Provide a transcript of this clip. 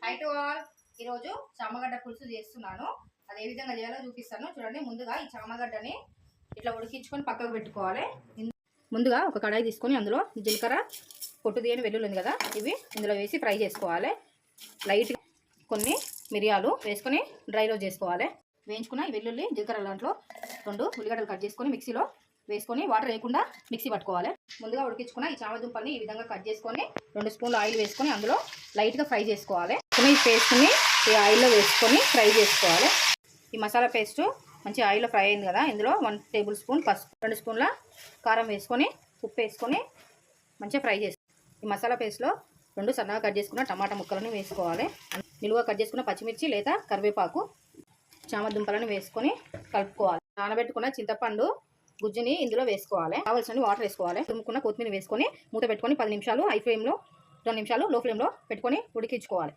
High to all. ఈరోజు చామగడ్డ పులుసు చేస్తున్నాను. అది ఏ విధంగా చేయాలో చూపిస్తాను చూడండి. ముందుగా ఈ చామగడ్డని ఇట్లా ఉడికించుకొని పక్కకు పెట్టుకోవాలి. ముందుగా ఒక కడాయి తీసుకొని అందులో జీలకర్ర, పొట్టు తీయని వెల్లుల్లి ఉంది కదా, ఇవి ఇందులో వేసి ఫ్రై చేసుకోవాలి. లైట్ కొన్ని మిరియాలు వేసుకొని డ్రై రోస్ట్ చేసుకోవాలి. వేయించుకున్న ఈ వెల్లుల్లి జీలకర్ర దాంట్లో 2 ఉల్లిగడ్డలు కట్ చేసుకొని మిక్సీలో వేసుకొని వాటర్ వేయకుండా మిక్సీ పట్టుకోవాలి. ముందుగా ఉడికించుకున్న ఈ చామదుంపల్ని ఈ విధంగా కట్ చేసుకొని 2 స్పూన్లు ఆయిల్ వేసుకొని అందులో లైట్గా ఫ్రై చేసుకోవాలి. ఈ పేస్ట్ని ఈ ఆయిల్లో వేసుకొని ఫ్రై చేసుకోవాలి. ఈ మసాలా పేస్ట్ మంచి ఆయిల్లో ఫ్రై అయింది కదా, ఇందులో 1 టేబుల్ స్పూన్ పసుపు, 2 స్పూన్ల కారం వేసుకొని ఉప్పు వేసుకొని మంచిగా ఫ్రై చేసుకోవాలి. ఈ మసాలా పేస్ట్లో 2 సన్నగా కట్ చేసుకున్న టమాటా ముక్కలను వేసుకోవాలి. నిలువ కట్ చేసుకున్న పచ్చిమిర్చి లేదా కరివేపాకు, చామదుంపలను వేసుకొని కలుపుకోవాలి. నానబెట్టుకున్న చింతపండు గుజ్జుని ఇందులో వేసుకోవాలి. కావాల్సిన వాటర్ వేసుకోవాలి. తురుముకున్న కొత్తిమీర వేసుకొని మూత పెట్టుకొని 10 నిమిషాలు హై ఫ్లేమ్లో, 2 నిమిషాలు లో ఫ్లేమ్లో పెట్టుకొని ఉడికించుకోవాలి.